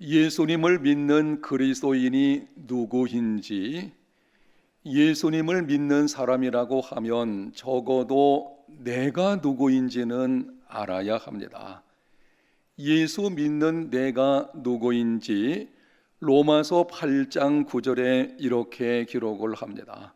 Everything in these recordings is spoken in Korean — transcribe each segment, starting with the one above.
예수님을 믿는 그리스도인이 누구인지, 예수님을 믿는 사람이라고 하면 적어도 내가 누구인지는 알아야 합니다. 예수 믿는 내가 누구인지 로마서 8장 9절에 이렇게 기록을 합니다.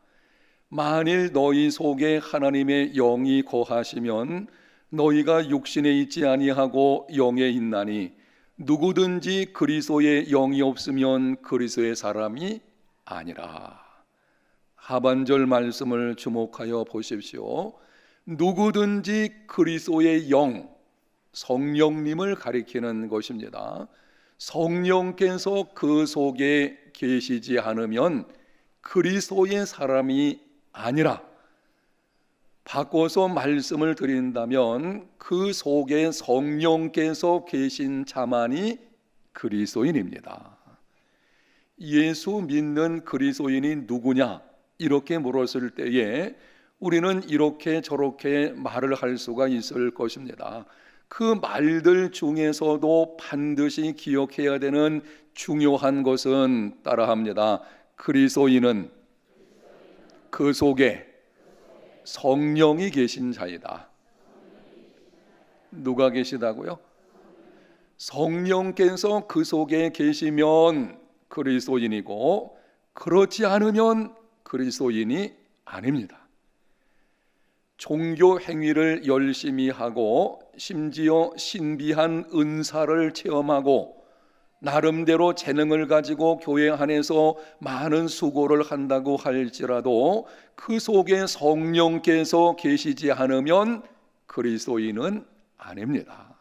만일 너희 속에 하나님의 영이 거하시면 너희가 육신에 있지 아니하고 영에 있나니 누구든지 그리스도의 영이 없으면 그리스도의 사람이 아니라. 하반절 말씀을 주목하여 보십시오. 누구든지 그리스도의 영, 성령님을 가리키는 것입니다. 성령께서 그 속에 계시지 않으면 그리스도의 사람이 아니라. 바꿔서 말씀을 드린다면 그 속에 성령께서 계신 자만이 그리스도인입니다. 예수 믿는 그리스도인이 누구냐? 이렇게 물었을 때에 우리는 이렇게 저렇게 말을 할 수가 있을 것입니다. 그 말들 중에서도 반드시 기억해야 되는 중요한 것은 따라합니다. 그리스도인은 그 속에 성령이 계신 자이다. 누가 계시다고요? 성령께서 그 속에 계시면 그리스도인이고, 그렇지 않으면 그리스도인이 아닙니다. 종교 행위를 열심히 하고 심지어 신비한 은사를 체험하고 나름대로 재능을 가지고 교회 안에서 많은 수고를 한다고 할지라도 그 속에 성령께서 계시지 않으면 그리스도인은 아닙니다.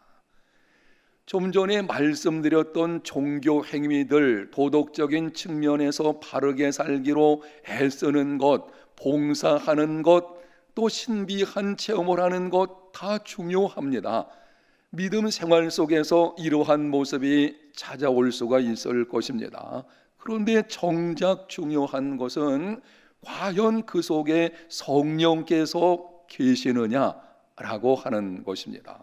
좀 전에 말씀드렸던 종교 행위들, 도덕적인 측면에서 바르게 살기로 애쓰는 것, 봉사하는 것, 또 신비한 체험을 하는 것 다 중요합니다. 믿음 생활 속에서 이러한 모습이 찾아올 수가 있을 것입니다. 그런데 정작 중요한 것은 과연 그 속에 성령께서 계시느냐라고 하는 것입니다.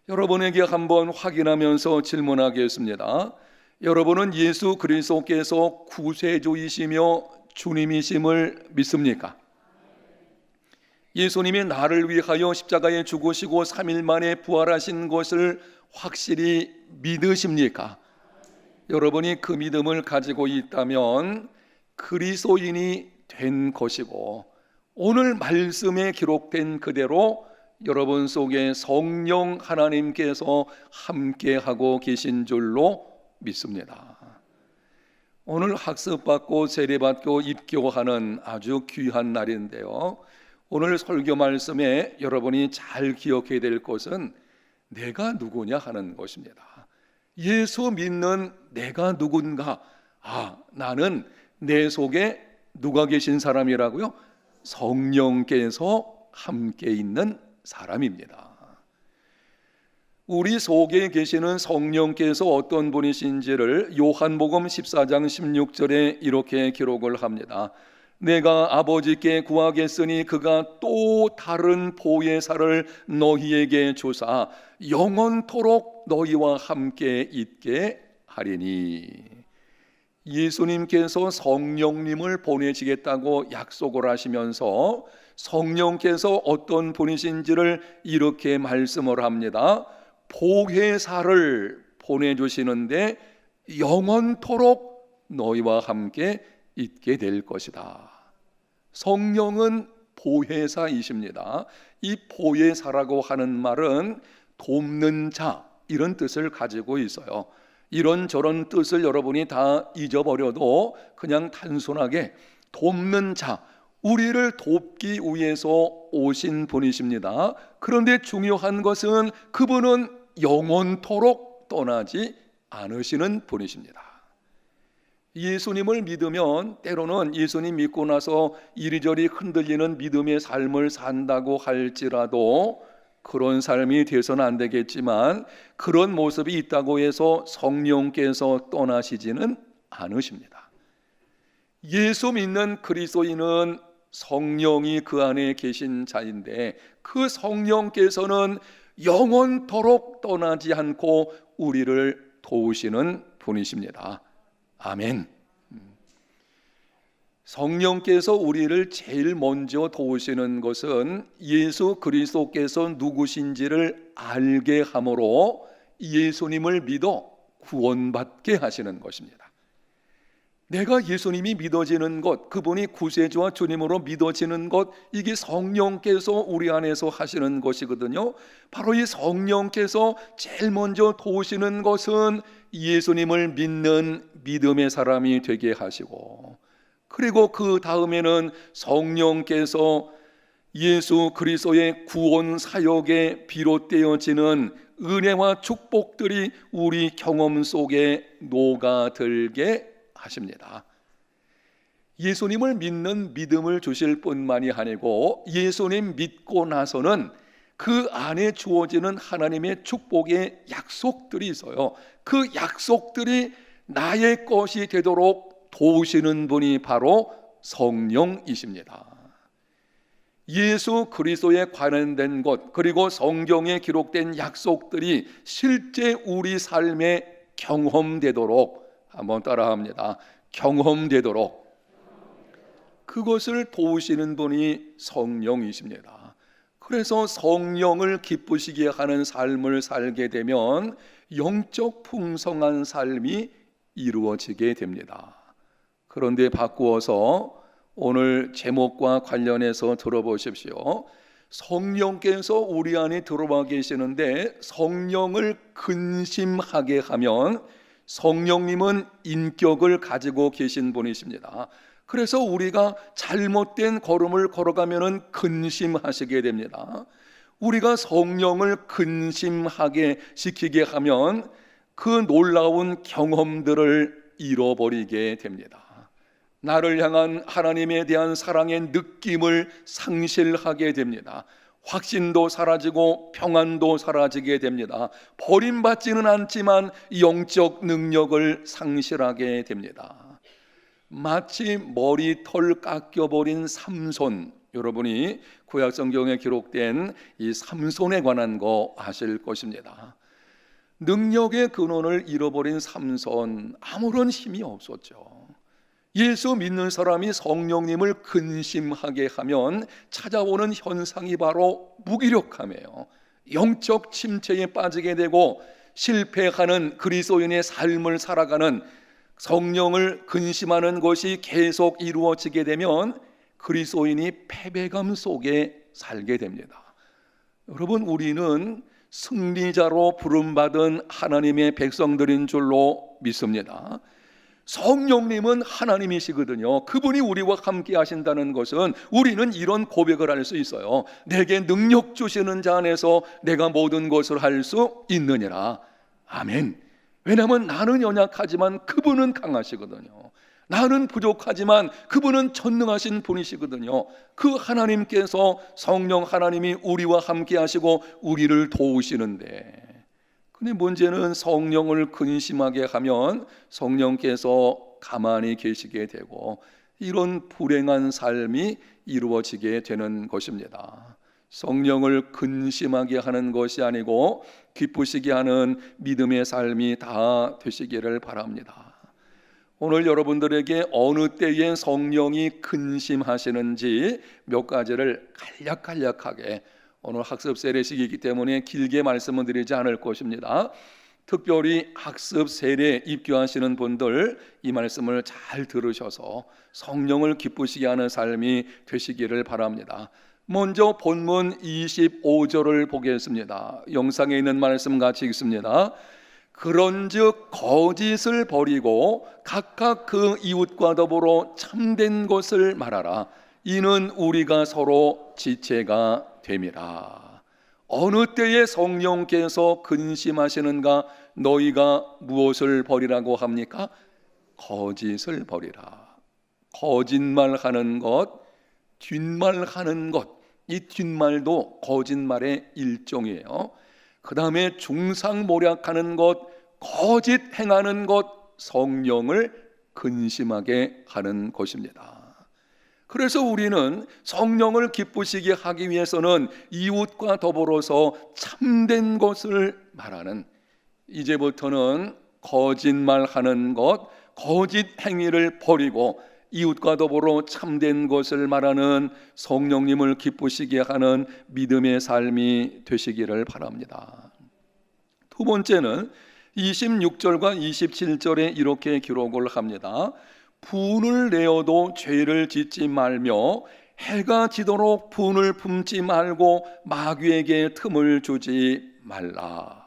여러분에게 한번 확인하면서 질문하겠습니다. 여러분은 예수 그리스도께서 구세주이시며 주님이심을 믿습니까? 예수님이 나를 위하여 십자가에 죽으시고 3일 만에 부활하신 것을 확실히 믿으십니까? 여러분이 그 믿음을 가지고 있다면 그리스도인이 된 것이고, 오늘 말씀에 기록된 그대로 여러분 속에 성령 하나님께서 함께하고 계신 줄로 믿습니다. 오늘 학습받고 세례받고 입교하는 아주 귀한 날인데요, 오늘 설교 말씀에 여러분이 잘 기억해야 될 것은 내가 누구냐 하는 것입니다. 예수 믿는 내가 누군가? 나는 내 속에 누가 계신 사람이라고요? 성령께서 함께 있는 사람입니다. 우리 속에 계시는 성령께서 어떤 분이신지를 요한복음 14장 16절에 이렇게 기록을 합니다. 내가 아버지께 구하겠으니 그가 또 다른 보혜사를 너희에게 주사 영원토록 너희와 함께 있게 하리니. 예수님께서 성령님을 보내시겠다고 약속을 하시면서 성령께서 어떤 분이신지를 이렇게 말씀을 합니다. 보혜사를 보내주시는데 영원토록 너희와 함께 있게 될 것이다. 성령은 보혜사이십니다. 이 보혜사라고 하는 말은 돕는 자, 이런 뜻을 가지고 있어요. 이런저런 뜻을 여러분이 다 잊어버려도 그냥 단순하게 돕는 자, 우리를 돕기 위해서 오신 분이십니다. 그런데 중요한 것은 그분은 영원토록 떠나지 않으시는 분이십니다. 예수님을 믿으면 때로는 예수님 믿고 나서 이리저리 흔들리는 믿음의 삶을 산다고 할지라도 그런 삶이 돼서는 안 되겠지만, 그런 모습이 있다고 해서 성령께서 떠나시지는 않으십니다. 예수 믿는 그리스도인은 성령이 그 안에 계신 자인데, 그 성령께서는 영원토록 떠나지 않고 우리를 도우시는 분이십니다. 아멘. 성령께서 우리를 제일 먼저 도우시는 것은 예수 그리스도께서 누구신지를 알게 함으로 예수님을 믿어 구원받게 하시는 것입니다. 내가 예수님이 믿어지는 것, 그분이 구세주와 주님으로 믿어지는 것, 이게 성령께서 우리 안에서 하시는 것이거든요. 바로 이 성령께서 제일 먼저 도우시는 것은 예수님을 믿는 믿음의 사람이 되게 하시고, 그리고 그 다음에는 성령께서 예수 그리스도의 구원 사역에 비롯되어지는 은혜와 축복들이 우리 경험 속에 녹아들게 하십니다. 예수님을 믿는 믿음을 주실 뿐만이 아니고 예수님 믿고 나서는 그 안에 주어지는 하나님의 축복의 약속들이 있어요. 그 약속들이 나의 것이 되도록 도우시는 분이 바로 성령이십니다. 예수 그리스도에 관련된 것, 그리고 성경에 기록된 약속들이 실제 우리 삶에 경험되도록, 한번 따라합니다. 경험되도록 그것을 도우시는 분이 성령이십니다. 그래서 성령을 기쁘시게 하는 삶을 살게 되면 영적 풍성한 삶이 이루어지게 됩니다. 그런데 바꾸어서 오늘 제목과 관련해서 들어보십시오. 성령께서 우리 안에 들어와 계시는데 성령을 근심하게 하면 성령님은 인격을 가지고 계신 분이십니다. 그래서 우리가 잘못된 걸음을 걸어가면은 근심하시게 됩니다. 우리가 성령을 근심하게 시키게 하면 그 놀라운 경험들을 잃어버리게 됩니다. 나를 향한 하나님에 대한 사랑의 느낌을 상실하게 됩니다. 확신도 사라지고 평안도 사라지게 됩니다. 버림받지는 않지만 영적 능력을 상실하게 됩니다. 마치 머리털 깎여버린 삼손, 여러분이 구약 성경에 기록된 이 삼손에 관한 거 아실 것입니다. 능력의 근원을 잃어버린 삼손, 아무런 힘이 없었죠. 예수 믿는 사람이 성령님을 근심하게 하면 찾아오는 현상이 바로 무기력함이에요. 영적 침체에 빠지게 되고 실패하는 그리스도인의 삶을 살아가는, 성령을 근심하는 것이 계속 이루어지게 되면 그리스도인이 패배감 속에 살게 됩니다. 여러분, 우리는 승리자로 부름받은 하나님의 백성들인 줄로 믿습니다. 성령님은 하나님이시거든요. 그분이 우리와 함께 하신다는 것은 우리는 이런 고백을 할 수 있어요. 내게 능력 주시는 자 안에서 내가 모든 것을 할 수 있느니라. 아멘. 왜냐하면 나는 연약하지만 그분은 강하시거든요. 나는 부족하지만 그분은 전능하신 분이시거든요. 그 하나님께서, 성령 하나님이 우리와 함께 하시고 우리를 도우시는데, 근데 문제는 성령을 근심하게 하면 성령께서 가만히 계시게 되고 이런 불행한 삶이 이루어지게 되는 것입니다. 성령을 근심하게 하는 것이 아니고 기쁘시게 하는 믿음의 삶이 다 되시기를 바랍니다. 오늘 여러분들에게 어느 때에 성령이 근심하시는지 몇 가지를 간략하게, 오늘 학습 세례식이기 때문에 길게 말씀을 드리지 않을 것입니다. 특별히 학습 세례 입교하시는 분들 이 말씀을 잘 들으셔서 성령을 기쁘시게 하는 삶이 되시기를 바랍니다. 먼저 본문 25절을 보겠습니다. 영상에 있는 말씀 같이 읽습니다. 그런즉 거짓을 버리고 각각 그 이웃과 더불어 참된 것을 말하라. 이는 우리가 서로 지체가 됨이라. 어느 때에 성령께서 근심하시는가? 너희가 무엇을 버리라고 합니까? 거짓을 버리라. 거짓말하는 것, 뒷말하는 것, 이 뒷말도 거짓말의 일종이에요. 그 다음에 중상모략하는 것, 거짓 행하는 것, 성령을 근심하게 하는 것입니다. 그래서 우리는 성령을 기쁘시게 하기 위해서는 이웃과 더불어서 참된 것을 말하는, 이제부터는 거짓말하는 것, 거짓 행위를 버리고 이웃과 더불어 참된 것을 말하는 성령님을 기쁘시게 하는 믿음의 삶이 되시기를 바랍니다. 두 번째는 26절과 27절에 이렇게 기록을 합니다. 분을 내어도 죄를 짓지 말며 해가 지도록 분을 품지 말고 마귀에게 틈을 주지 말라.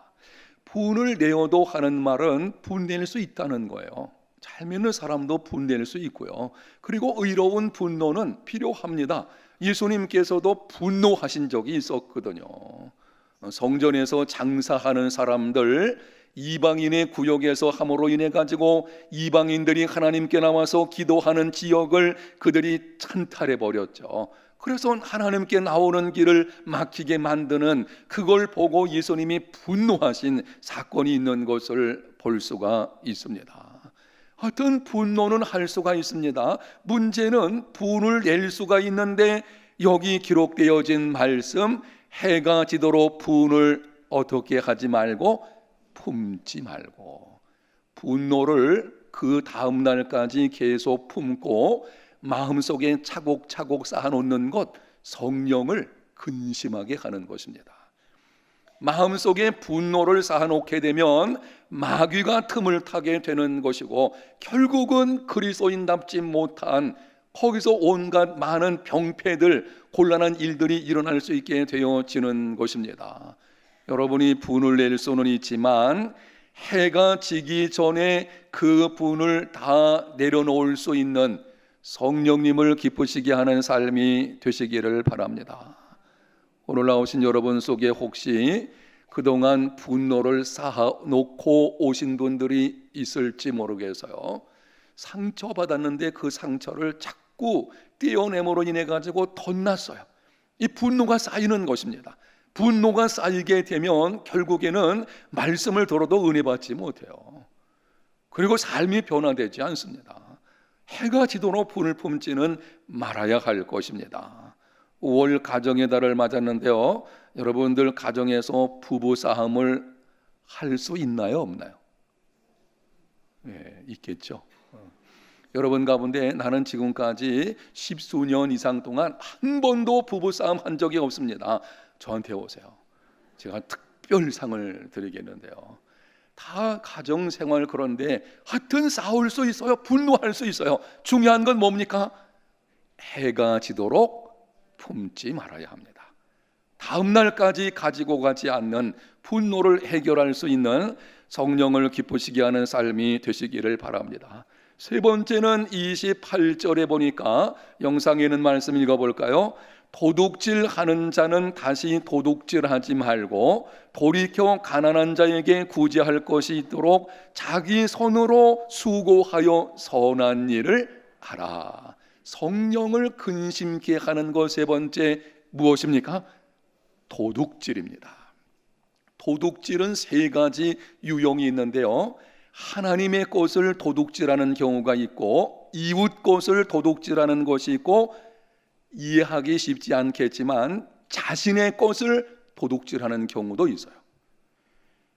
분을 내어도 하는 말은 분낼 수 있다는 거예요. 잘 믿는 사람도 분낼 수 있고요. 그리고 의로운 분노는 필요합니다. 예수님께서도 분노하신 적이 있었거든요. 성전에서 장사하는 사람들, 이방인의 구역에서 함으로 인해 가지고 이방인들이 하나님께 나와서 기도하는 지역을 그들이 찬탈해 버렸죠. 그래서 하나님께 나오는 길을 막히게 만드는, 그걸 보고 예수님이 분노하신 사건이 있는 것을 볼 수가 있습니다. 하여튼 분노는 할 수가 있습니다. 문제는 분을 낼 수가 있는데 여기 기록되어진 말씀, 해가 지도록 분을 어떻게 하지 말고 품지 말고, 분노를 그 다음 날까지 계속 품고 마음속에 차곡차곡 쌓아놓는 것, 성령을 근심하게 하는 것입니다. 마음속에 분노를 쌓아놓게 되면 마귀가 틈을 타게 되는 것이고, 결국은 그리스도인답지 못한, 거기서 온갖 많은 병폐들, 곤란한 일들이 일어날 수 있게 되어지는 것입니다. 여러분이 분을 낼 수는 있지만 해가 지기 전에 그 분을 다 내려놓을 수 있는 성령님을 기쁘시게 하는 삶이 되시기를 바랍니다. 오늘 나오신 여러분 속에 혹시 그동안 분노를 쌓아놓고 오신 분들이 있을지 모르겠어요. 상처받았는데 그 상처를 자꾸 떼어내므로 인해 가지고 덧났어요. 이 분노가 쌓이는 것입니다. 분노가 쌓이게 되면 결국에는 말씀을 들어도 은혜 받지 못해요. 그리고 삶이 변화되지 않습니다. 해가 지도록 분을 품지는 말아야 할 것입니다. 5월 가정의 달을 맞았는데요, 여러분들 가정에서 부부싸움을 할 수 있나요, 없나요? 네, 있겠죠. 여러분 가운데 나는 지금까지 10수년 이상 동안 한 번도 부부싸움 한 적이 없습니다. 저한테 오세요. 제가 특별상을 드리겠는데요. 다 가정생활, 그런데 하여튼 싸울 수 있어요. 분노할 수 있어요. 중요한 건 뭡니까? 해가 지도록 품지 말아야 합니다. 다음 날까지 가지고 가지 않는 분노를 해결할 수 있는 성령을 기쁘시게 하는 삶이 되시기를 바랍니다. 세 번째는 28절에 보니까, 영상에 있는 말씀 읽어볼까요? 도둑질하는 자는 다시 도둑질하지 말고 돌이켜 가난한 자에게 구제할 것이 있도록 자기 손으로 수고하여 선한 일을 하라. 성령을 근심케 하는 것 세 번째 무엇입니까? 도둑질입니다. 도둑질은 세 가지 유형이 있는데요, 하나님의 것을 도둑질하는 경우가 있고, 이웃 것을 도둑질하는 것이 있고, 이해하기 쉽지 않겠지만 자신의 것을 도둑질하는 경우도 있어요.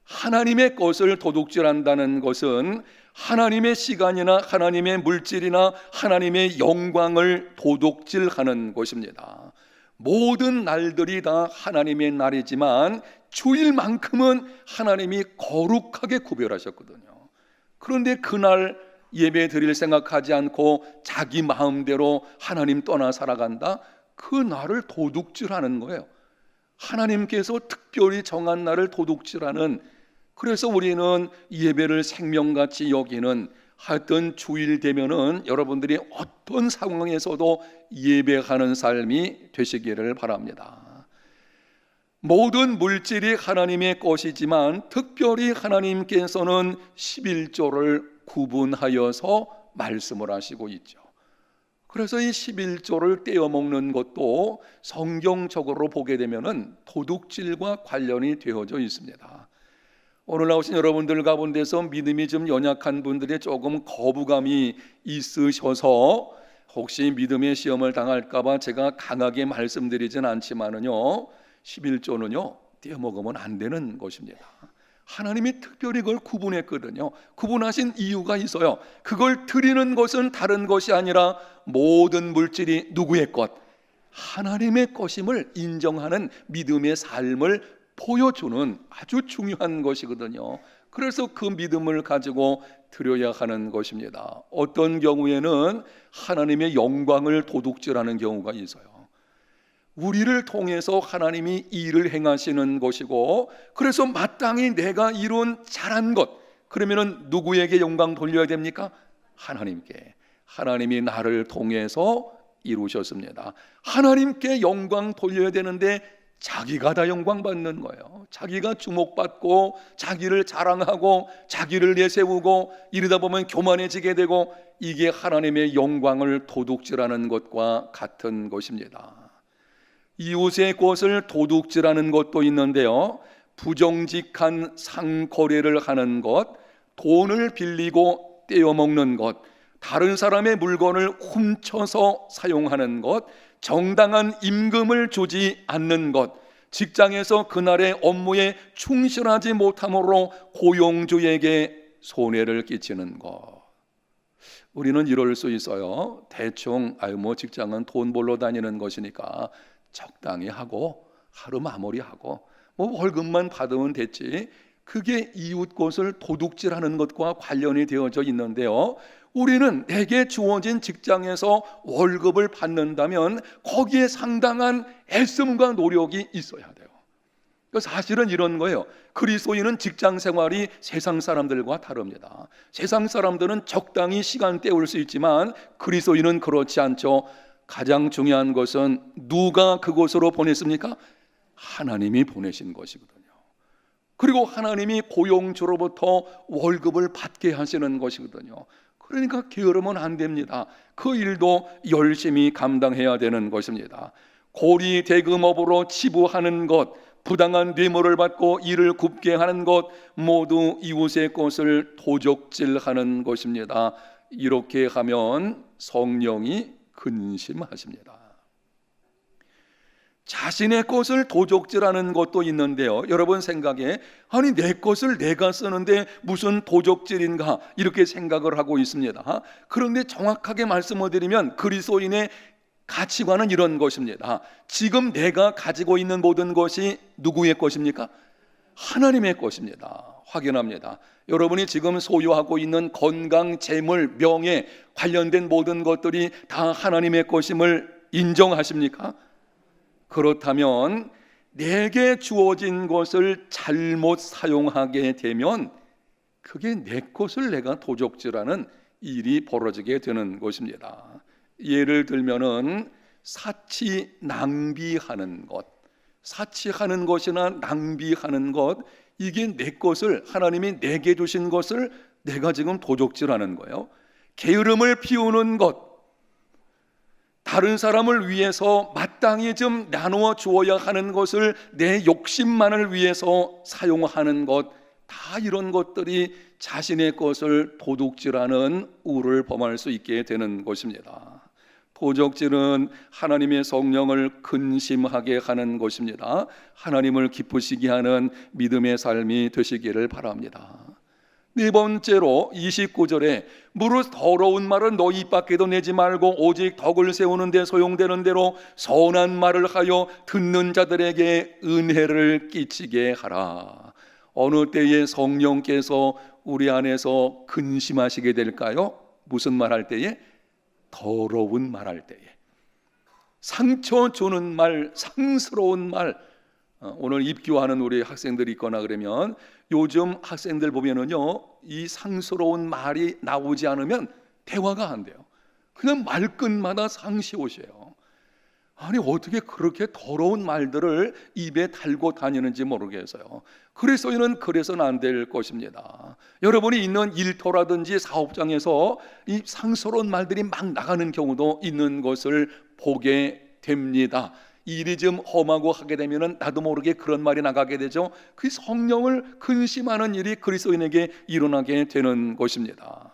하나님의 것을 도둑질한다는 것은 하나님의 시간이나 하나님의 물질이나 하나님의 영광을 도둑질하는 것입니다. 모든 날들이 다 하나님의 날이지만 주일만큼은 하나님이 거룩하게 구별하셨거든요. 그런데 그날 예배 드릴 생각하지 않고 자기 마음대로 하나님 떠나 살아간다? 그 날을 도둑질하는 거예요. 하나님께서 특별히 정한 날을 도둑질하는, 그래서 우리는 예배를 생명같이 여기는, 하여튼 주일 되면은 여러분들이 어떤 상황에서도 예배하는 삶이 되시기를 바랍니다. 모든 물질이 하나님의 것이지만 특별히 하나님께서는 11조를 구분하여서 말씀을 하시고 있죠. 그래서 이 11조를 떼어먹는 것도 성경적으로 보게 되면은 도둑질과 관련이 되어져 있습니다. 오늘 나오신 여러분들 가운데서 믿음이 좀 연약한 분들이 조금 거부감이 있으셔서 혹시 믿음의 시험을 당할까 봐 제가 강하게 말씀드리진 않지만은요, 11조는요 떼어먹으면 안 되는 것입니다. 하나님이 특별히 그걸 구분했거든요. 구분하신 이유가 있어요. 그걸 드리는 것은 다른 것이 아니라 모든 물질이 누구의 것? 하나님의 것임을 인정하는 믿음의 삶을 보여주는 아주 중요한 것이거든요. 그래서 그 믿음을 가지고 드려야 하는 것입니다. 어떤 경우에는 하나님의 영광을 도둑질하는 경우가 있어요. 우리를 통해서 하나님이 일을 행하시는 것이고, 그래서 마땅히 내가 이룬 잘한 것, 그러면은 누구에게 영광 돌려야 됩니까? 하나님께. 하나님이 나를 통해서 이루셨습니다. 하나님께 영광 돌려야 되는데 자기가 다 영광 받는 거예요. 자기가 주목받고 자기를 자랑하고 자기를 내세우고 이러다 보면 교만해지게 되고, 이게 하나님의 영광을 도둑질하는 것과 같은 것입니다. 이웃의 것을 도둑질하는 것도 있는데요, 부정직한 상거래를 하는 것, 돈을 빌리고 떼어먹는 것, 다른 사람의 물건을 훔쳐서 사용하는 것, 정당한 임금을 주지 않는 것, 직장에서 그날의 업무에 충실하지 못함으로 고용주에게 손해를 끼치는 것. 우리는 이럴 수 있어요. 대충 뭐 직장은 돈 벌러 다니는 것이니까 적당히 하고 하루 마무리하고 뭐 월급만 받으면 됐지. 그게 이웃 것을 도둑질하는 것과 관련이 되어져 있는데요, 우리는 내게 주어진 직장에서 월급을 받는다면 거기에 상당한 애씀과 노력이 있어야 돼요. 사실은 이런 거예요. 그리스도인은 직장 생활이 세상 사람들과 다릅니다. 세상 사람들은 적당히 시간 때울 수 있지만 그리스도인은 그렇지 않죠. 가장 중요한 것은 누가 그곳으로 보냈습니까? 하나님이 보내신 것이거든요. 그리고 하나님이 고용주로부터 월급을 받게 하시는 것이거든요. 그러니까 게으르면 안 됩니다. 그 일도 열심히 감당해야 되는 것입니다. 고리 대금업으로 치부하는 것, 부당한 뇌물을 받고 일을 굽게 하는 것, 모두 이웃의 것을 도적질하는 것입니다. 이렇게 하면 성령이 근심하십니다. 자신의 것을 도적질하는 것도 있는데요, 여러분 생각에 아니 내 것을 내가 쓰는데 무슨 도적질인가 이렇게 생각을 하고 있습니다. 그런데 정확하게 말씀을 드리면 그리스도인의 가치관은 이런 것입니다. 지금 내가 가지고 있는 모든 것이 누구의 것입니까? 하나님의 것입니다. 확인합니다. 여러분이 지금 소유하고 있는 건강, 재물, 명예 관련된 모든 것들이 다 하나님의 것임을 인정하십니까? 그렇다면 내게 주어진 것을 잘못 사용하게 되면 그게 내 것을 내가 도적질하는 일이 벌어지게 되는 것입니다. 예를 들면은 사치 낭비하는 것, 사치하는 것이나 낭비하는 것, 이게 내 것을, 하나님이 내게 주신 것을 내가 지금 도적질하는 거예요. 게으름을 피우는 것, 다른 사람을 위해서 마땅히 좀 나누어 주어야 하는 것을 내 욕심만을 위해서 사용하는 것, 다 이런 것들이 자신의 것을 도둑질하는 우를 범할 수 있게 되는 것입니다. 도적질은 하나님의 성령을 근심하게 하는 것입니다. 하나님을 기쁘시게 하는 믿음의 삶이 되시기를 바랍니다. 네 번째로 29절에 무릇 더러운 말은 너희 입 밖에도 내지 말고 오직 덕을 세우는 데 소용되는 대로 선한 말을 하여 듣는 자들에게 은혜를 끼치게 하라. 어느 때에 성령께서 우리 안에서 근심하시게 될까요? 무슨 말 할 때에? 더러운 말 할 때에, 상처 주는 말, 상스러운 말. 오늘 입교하는 우리 학생들이 있거나 그러면 요즘 학생들 보면은요, 이 상스러운 말이 나오지 않으면 대화가 안 돼요. 그냥 말끝마다 상시옷이에요. 아니 어떻게 그렇게 더러운 말들을 입에 달고 다니는지 모르겠어요. 그리스도인은 그래서는 안 될 것입니다. 여러분이 있는 일터라든지 사업장에서 이 상스러운 말들이 막 나가는 경우도 있는 것을 보게 됩니다. 일이 좀 험하고 하게 되면 나도 모르게 그런 말이 나가게 되죠. 그 성령을 근심하는 일이 그리스도인에게 일어나게 되는 것입니다.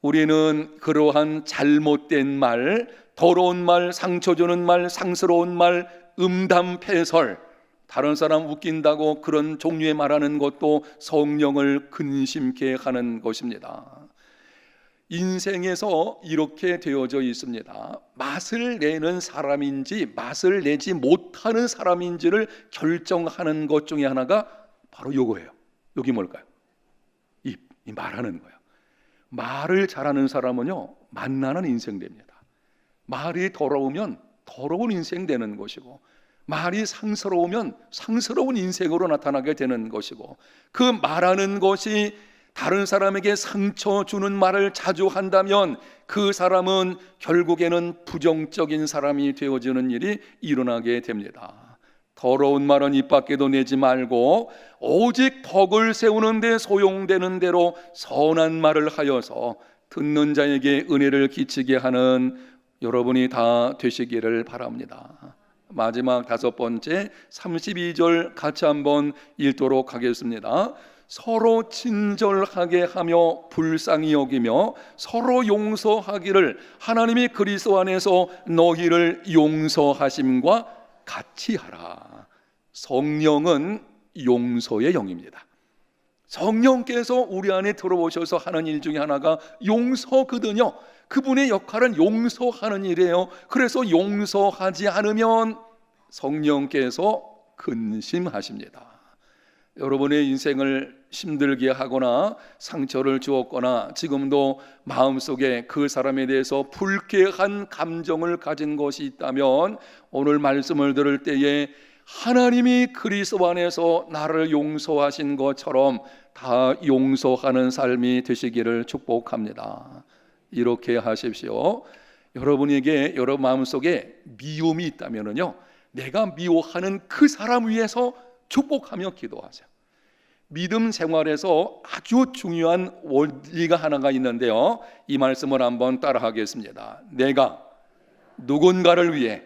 우리는 그러한 잘못된 말, 더러운 말, 상처 주는 말, 상스러운 말, 음담패설, 다른 사람 웃긴다고 그런 종류의 말하는 것도 성령을 근심케 하는 것입니다. 인생에서 이렇게 되어져 있습니다. 맛을 내는 사람인지 맛을 내지 못하는 사람인지를 결정하는 것 중에 하나가 바로 요거예요. 여기 뭘까요? 이 말하는 거예요. 말을 잘하는 사람은요, 만나는 인생 됩니다. 말이 더러우면 더러운 인생 되는 것이고, 말이 상스러우면 상스러운 인생으로 나타나게 되는 것이고, 그 말하는 것이 다른 사람에게 상처 주는 말을 자주 한다면 그 사람은 결국에는 부정적인 사람이 되어지는 일이 일어나게 됩니다. 더러운 말은 입 밖에도 내지 말고 오직 덕을 세우는 데 소용되는 대로 선한 말을 하여서 듣는 자에게 은혜를 끼치게 하는 여러분이 다 되시기를 바랍니다. 마지막 5번째 32절 같이 한번 읽도록 하겠습니다. 서로 친절하게 하며 불쌍히 여기며 서로 용서하기를 하나님이 그리스도 안에서 너희를 용서하심과 같이 하라. 성령은 용서의 영입니다. 성령께서 우리 안에 들어오셔서 하는 일 중에 하나가 용서거든요. 그분의 역할은 용서하는 일이에요. 그래서 용서하지 않으면 성령께서 근심하십니다. 여러분의 인생을 힘들게 하거나 상처를 주었거나 지금도 마음속에 그 사람에 대해서 불쾌한 감정을 가진 것이 있다면 오늘 말씀을 들을 때에 하나님이 그리스도 안에서 나를 용서하신 것처럼 다 용서하는 삶이 되시기를 축복합니다. 이렇게 하십시오. 여러분에게 여러분 마음속에 미움이 있다면요, 내가 미워하는 그 사람 위해서 축복하며 기도하세요. 믿음 생활에서 아주 중요한 원리가 하나가 있는데요, 이 말씀을 한번 따라하겠습니다. 내가 누군가를 위해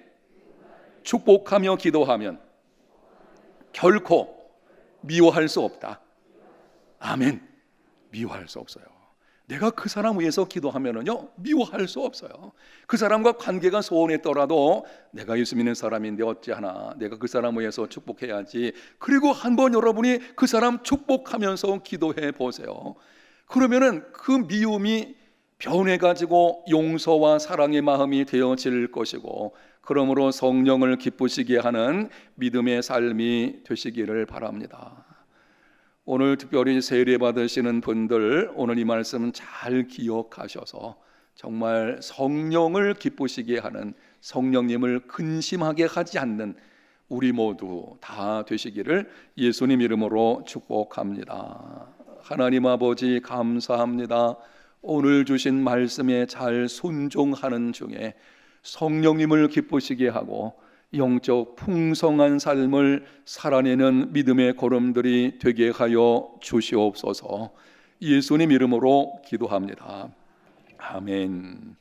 축복하며 기도하면 결코 미워할 수 없다. 아멘. 미워할 수 없어요. 내가 그 사람 위해서 기도하면은요, 미워할 수 없어요. 그 사람과 관계가 소원했더라도 내가 예수 믿는 사람인데 어찌하나, 내가 그 사람 위해서 축복해야지. 그리고 한번 여러분이 그 사람 축복하면서 기도해 보세요. 그러면은 그 미움이 변해가지고 용서와 사랑의 마음이 되어질 것이고, 그러므로 성령을 기쁘시게 하는 믿음의 삶이 되시기를 바랍니다. 오늘 특별히 세례 받으시는 분들, 오늘 이 말씀 잘 기억하셔서 정말 성령을 기쁘시게 하는, 성령님을 근심하게 하지 않는 우리 모두 다 되시기를 예수님 이름으로 축복합니다. 하나님 아버지 감사합니다. 오늘 주신 말씀에 잘 순종하는 중에 성령님을 기쁘시게 하고 영적 풍성한 삶을 살아내는 믿음의 걸음들이 되게 하여 주시옵소서. 예수님 이름으로 기도합니다. 아멘.